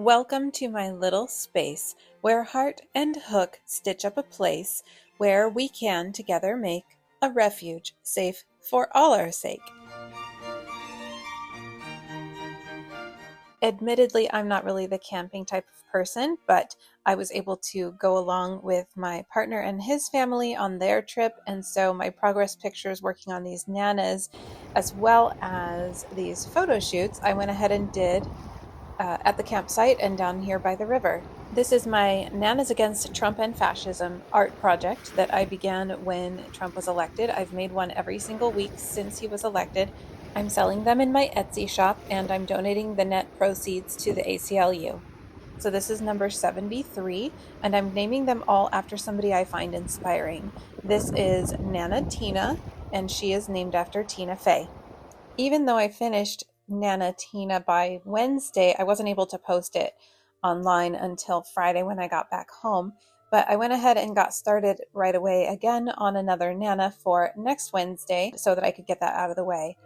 Welcome to my little space, where heart and hook stitch up a place where we can together make a refuge safe for all our sake. Admittedly, I'm not really the camping type of person, but I was able to go along with my partner and his family on their trip, and so my progress pictures working on these nanas, as well as these photo shoots, I went ahead and did at the campsite and down here by the river. This is my Nanas Against Trump and Fascism art project that I began when Trump was elected. I've made one every single week since he was elected. I'm selling them in my Etsy shop, and I'm donating the net proceeds to the ACLU. So this is number 73, and I'm naming them all after somebody I find inspiring. This is Nana Tina, and she is named after Tina Fey. Even though I finished Nana Tina by Wednesday, I wasn't able to post it online until Friday when I got back home. But I went ahead and got started right away again on another Nana for next Wednesday so that I could get that out of the way.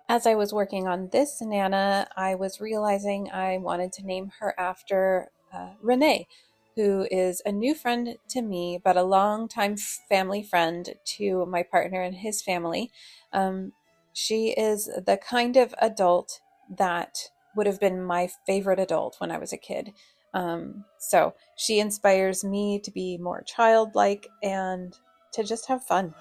As I was working on this Nana, I was realizing I wanted to name her after Renee, who is a new friend to me, but a longtime family friend to my partner and his family. She is the kind of adult that would have been my favorite adult when I was a kid. So she inspires me to be more childlike and to just have fun.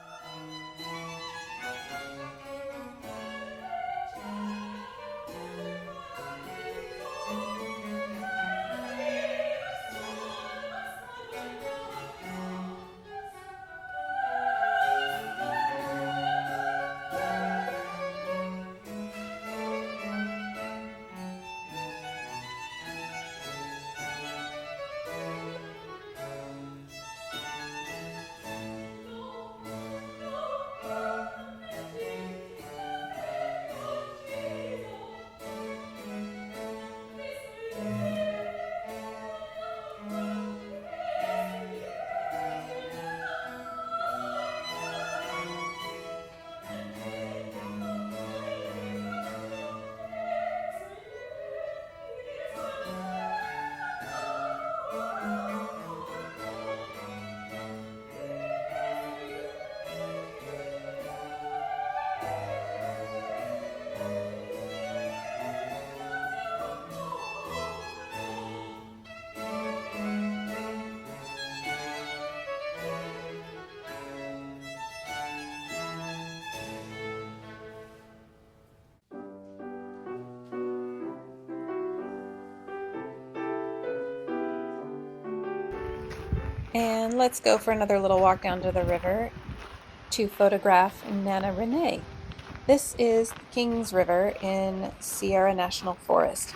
And let's go for another little walk down to the river to photograph Nana Renee. This is the Kings River in Sierra National Forest.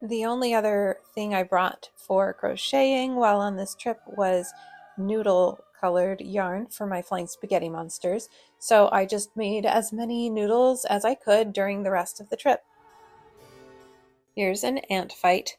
The only other thing I brought for crocheting while on this trip was noodle colored yarn for my flying spaghetti monsters. So I just made as many noodles as I could during the rest of the trip. Here's an ant fight.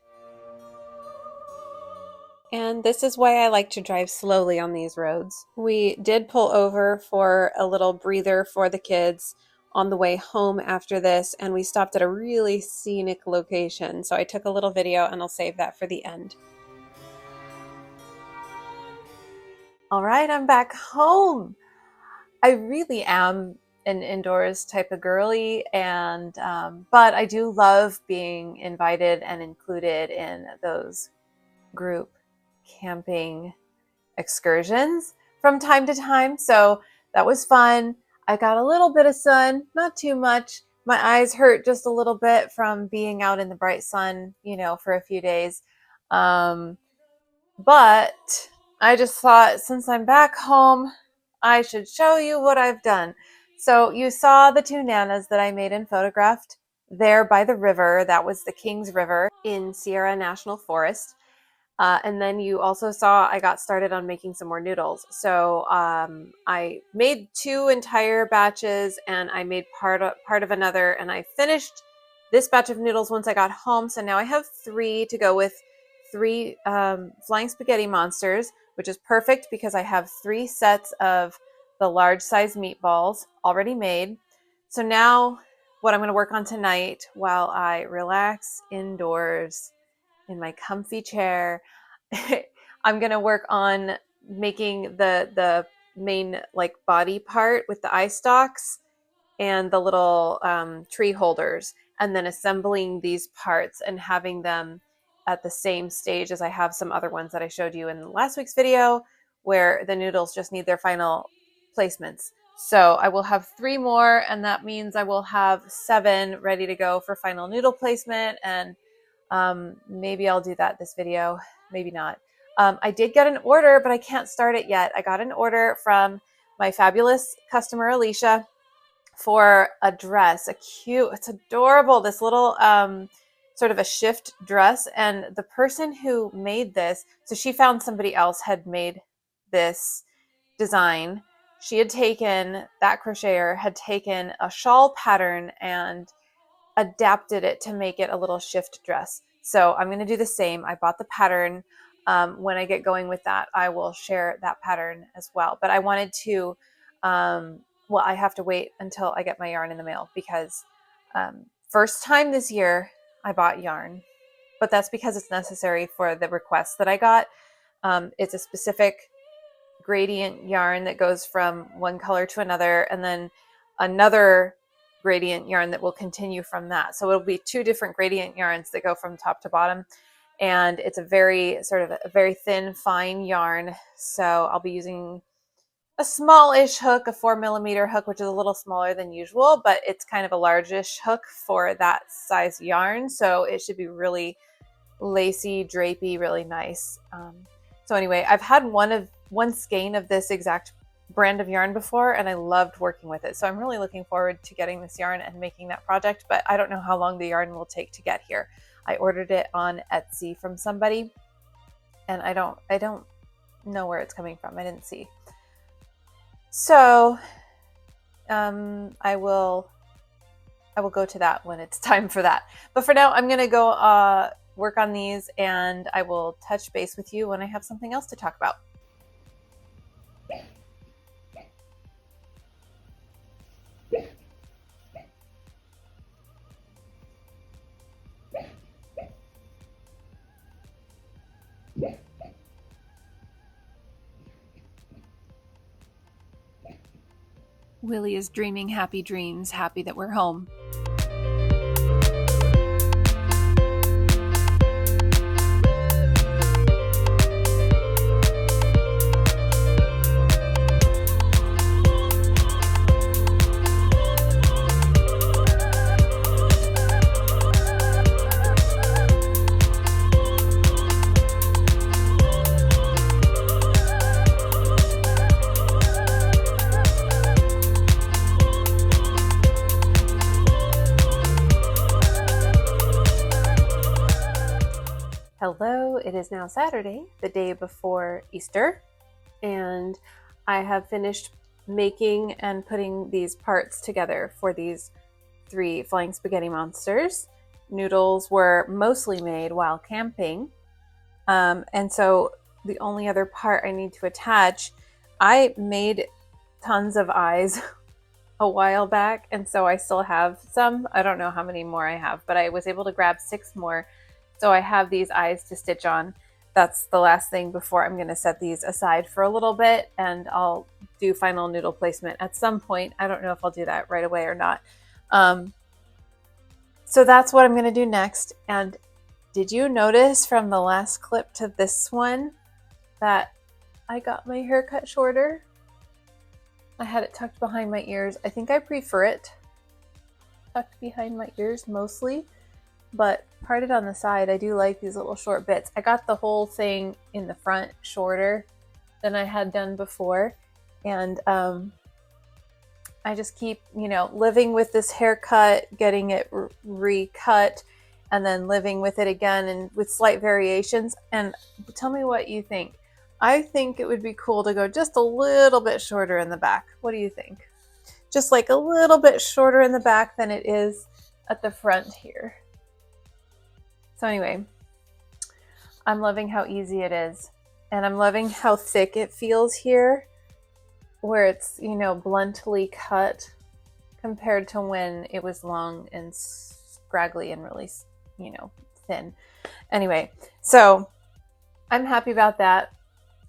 And this is why I like to drive slowly on these roads. We did pull over for a little breather for the kids on the way home after this, and we stopped at a really scenic location. So I took a little video and I'll save that for the end. All right, I'm back home. I really am an indoors type of girly, and but I do love being invited and included in those group camping excursions from time to time. So that was fun. I got a little bit of sun, not too much. My eyes hurt just a little bit from being out in the bright sun, you know, for a few days. But I just thought, since I'm back home, I should show you what I've done. So you saw the two nanas that I made and photographed there by the river. That was the Kings River in Sierra National Forest. And then you also saw I got started on making some more noodles. So I made 2 entire batches, and I made part of another, and I finished this batch of noodles once I got home. So now I have 3 to go with 3 flying spaghetti monsters, which is perfect because I have 3 sets of the large size meatballs already made. So now what I'm going to work on tonight while I relax indoors in my comfy chair, I'm going to work on making the main like body part with the eye stalks and the little tree holders, and then assembling these parts and having them at the same stage as I have some other ones that I showed you in last week's video where the noodles just need their final placements. So I will have 3 more, and that means I will have 7 ready to go for final noodle placement, and maybe I'll do that this video, maybe not. I did get an order, but I can't start it yet. I got an order from my fabulous customer, Alicia, for a dress, it's adorable, this little sort of a shift dress. And the person who made this, so she found somebody else had made this design. She had taken, that crocheter had taken a shawl pattern and adapted it to make it a little shift dress. So I'm going to do the same. I bought the pattern. When I get going with that, I will share that pattern as well. But I wanted to, well, I have to wait until I get my yarn in the mail because first time this year I bought yarn, but that's because it's necessary for the request that I got. It's a specific gradient yarn that goes from one color to another, and then another gradient yarn that will continue from that. So it'll be 2 different gradient yarns that go from top to bottom. And it's a very sort of a very thin, fine yarn. So I'll be using a smallish hook, a 4mm hook, which is a little smaller than usual, but it's kind of a largish hook for that size yarn. So it should be really lacy, drapey, really nice. So anyway, I've had one skein of this exact brand of yarn before, and I loved working with it. So I'm really looking forward to getting this yarn and making that project, but I don't know how long the yarn will take to get here. I ordered it on Etsy from somebody, and I don't know where it's coming from. I didn't see. So I will go to that when it's time for that. But for now, I'm going to go work on these, and I will touch base with you when I have something else to talk about. Willie is dreaming happy dreams, happy that we're home. it is now Saturday, the day before Easter, and I have finished making and putting these parts together for these 3 flying spaghetti monsters. Noodles were mostly made while camping, and so the only other part I need to attach, I made tons of eyes a while back, and so I still have some. I don't know how many more I have, but I was able to grab 6 more, so I have these eyes to stitch on. That's the last thing before I'm going to set these aside for a little bit, and I'll do final noodle placement at some point. I don't know if I'll do that right away or not. So that's what I'm going to do next. And did you notice from the last clip to this one that I got my hair cut shorter? I had it tucked behind my ears. I think I prefer it tucked behind my ears mostly, but parted on the side. I do like these little short bits. I got the whole thing in the front shorter than I had done before, and I just keep, living with this haircut, getting it recut, and then living with it again, and with slight variations. And tell me what you think. I think it would be cool to go just a little bit shorter in the back. What do you think? Just like a little bit shorter in the back than it is at the front here. So anyway, I'm loving how easy it is. And I'm loving how thick it feels here, where it's, bluntly cut compared to when it was long and scraggly and really, thin. Anyway, so I'm happy about that.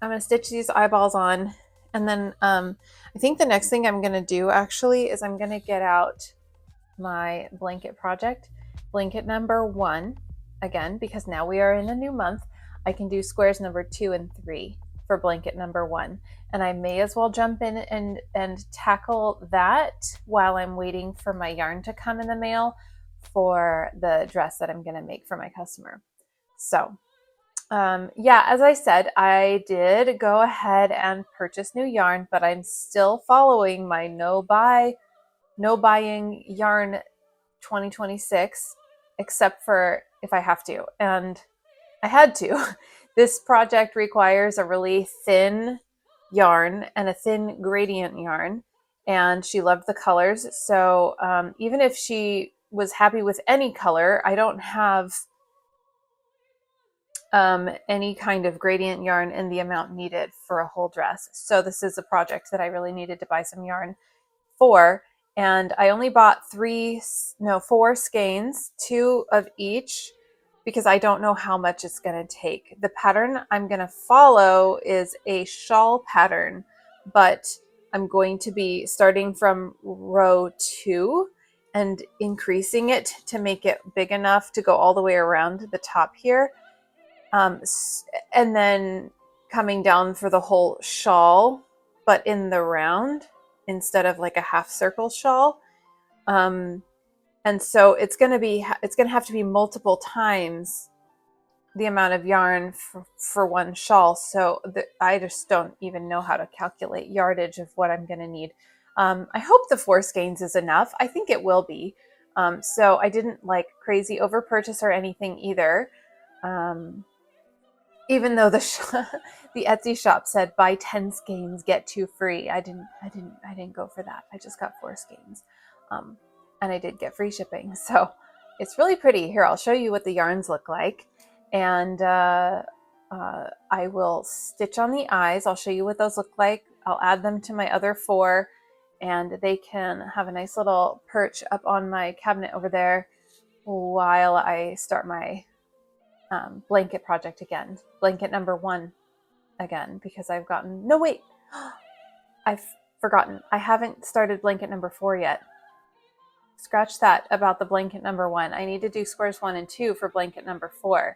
I'm going to stitch these eyeballs on, and then I think the next thing I'm going to do actually is I'm going to get out my blanket project, blanket number 1, again, because now we are in a new month. I can do squares number 2 and 3 for blanket number 1, and I may as well jump in and tackle that while I'm waiting for my yarn to come in the mail for the dress that I'm going to make for my customer. So yeah, as I said, I did go ahead and purchase new yarn, but I'm still following my no buying yarn 2026, except for if I have to. And I had to. This project requires a really thin yarn and a thin gradient yarn, and she loved the colors. So even if she was happy with any color, I don't have any kind of gradient yarn in the amount needed for a whole dress. So this is a project that I really needed to buy some yarn for. And I only bought 4 skeins, 2 of each, because I don't know how much it's going to take. The pattern I'm going to follow is a shawl pattern, but I'm going to be starting from row 2 and increasing it to make it big enough to go all the way around the top here. And then coming down for the whole shawl, but in the round instead of like a half circle shawl. And so it's going to have to be multiple times the amount of yarn for one shawl. So I just don't even know how to calculate yardage of what I'm going to need. I hope the 4 skeins is enough. I think it will be. So I didn't like crazy over purchase or anything either. Even though the Etsy shop said buy 10 skeins, get 2 free. I didn't go for that. I just got 4 skeins. And I did get free shipping. So it's really pretty. Here, I'll show you what the yarns look like. And I will stitch on the eyes. I'll show you what those look like. I'll add them to my other 4, and they can have a nice little perch up on my cabinet over there while I start my blanket project again, blanket number 1 again, because I've forgotten. I haven't started blanket number 4 yet. Scratch that about the blanket number 1. I need to do squares 1 and 2 for blanket number 4.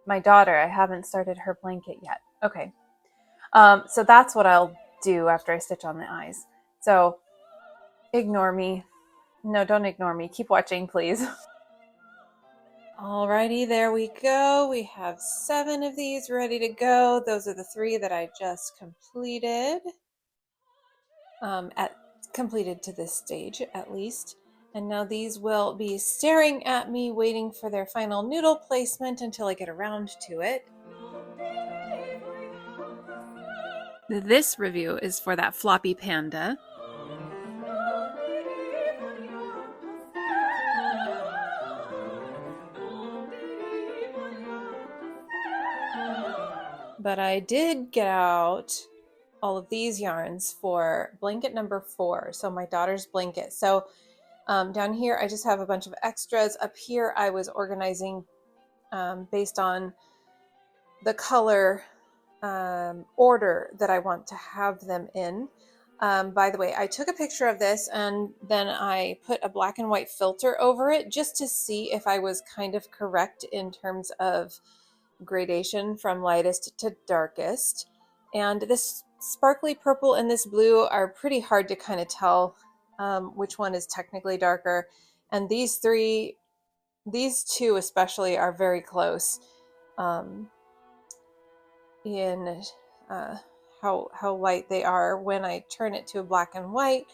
My daughter, I haven't started her blanket yet. Okay. So that's what I'll do after I stitch on the eyes. So ignore me. No, don't ignore me. Keep watching, please. Alrighty, there we go. We have 7 of these ready to go. Those are the 3 that I just completed. Completed to this stage, at least. And now these will be staring at me, waiting for their final noodle placement until I get around to it. This review is for that floppy panda. But I did get out all of these yarns for blanket number 4, so my daughter's blanket. So down here I just have a bunch of extras. Up here I was organizing based on the color order that I want to have them in. By the way, I took a picture of this and then I put a black and white filter over it just to see if I was kind of correct in terms of gradation from lightest to darkest. And this sparkly purple and this blue are pretty hard to kind of tell which one is technically darker. And these two especially are very close in how light they are when I turn it to a black and white.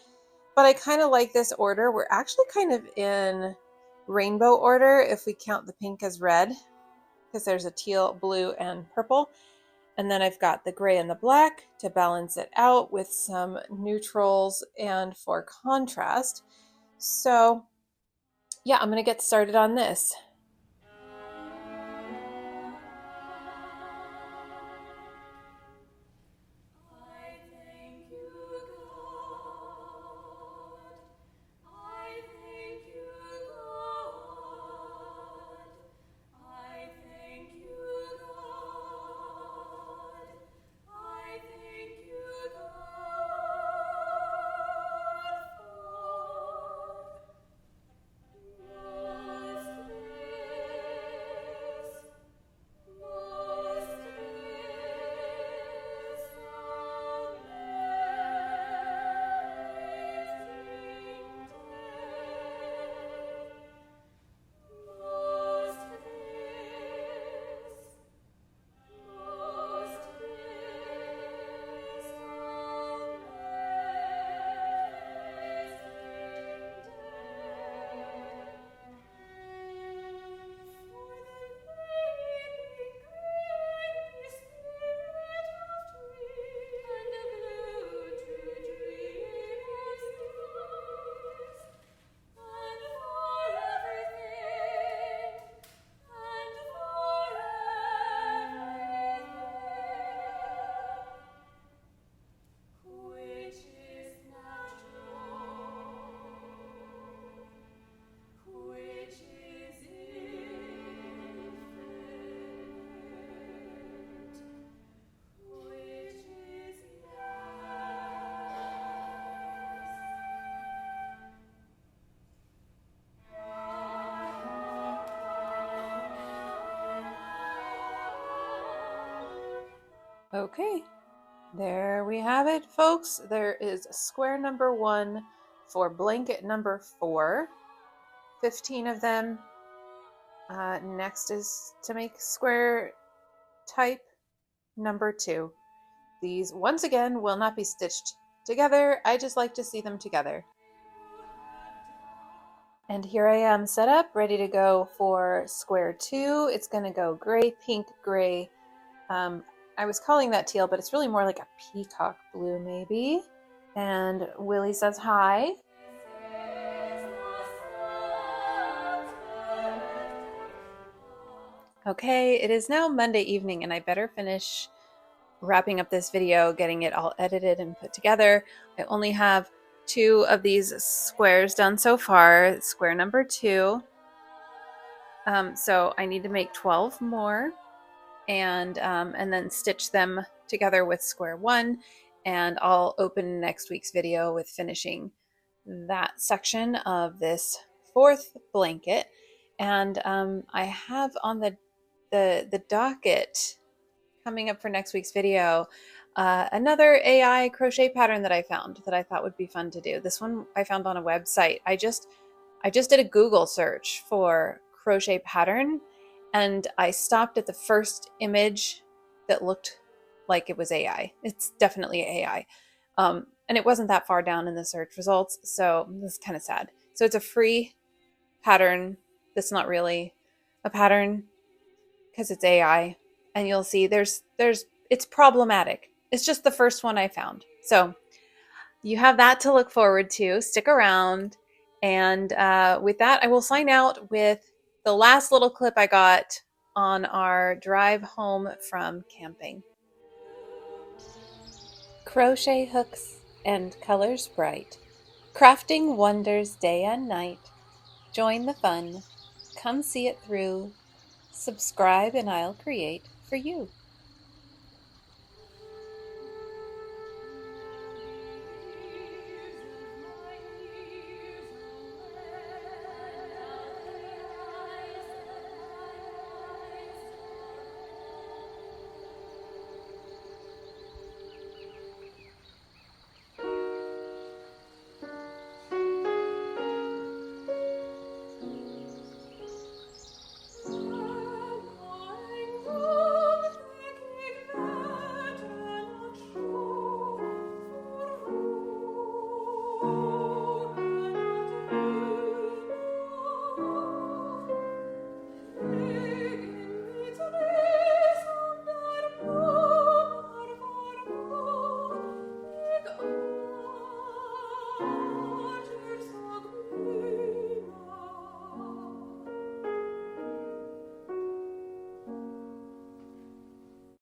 But I kind of like this order. We're actually kind of in rainbow order if we count the pink as red, because there's a teal, blue, and purple. And then I've got the gray and the black to balance it out with some neutrals and for contrast. So yeah, I'm gonna get started on this. Okay, there we have it, folks. There is square number 1 for blanket number 4, 15 of them. Next is to make square type number 2. These, once again, will not be stitched together. I just like to see them together. And here I am set up, ready to go for square 2. It's going to go gray, pink, gray. I was calling that teal, but it's really more like a peacock blue, maybe. And Willie says hi. Okay, it is now Monday evening, and I better finish wrapping up this video, getting it all edited and put together. I only have 2 of these squares done so far, square number 2. So I need to make 12 more. And then stitch them together with square 1, and I'll open next week's video with finishing that section of this 4th blanket. And I have on the docket coming up for next week's video another AI crochet pattern that I found that I thought would be fun to do. This one I found on a website. I just did a Google search for crochet pattern, and I stopped at the first image that looked like it was AI. It's definitely AI. And it wasn't that far down in the search results, so this is kind of sad. So it's a free pattern that's not really a pattern because it's AI. And you'll see it's problematic. It's just the first one I found. So you have that to look forward to. Stick around. And with that, I will sign out with the last little clip I got on our drive home from camping. Crochet hooks and colors bright, crafting wonders day and night. Join the fun. Come see it through. Subscribe and I'll create for you.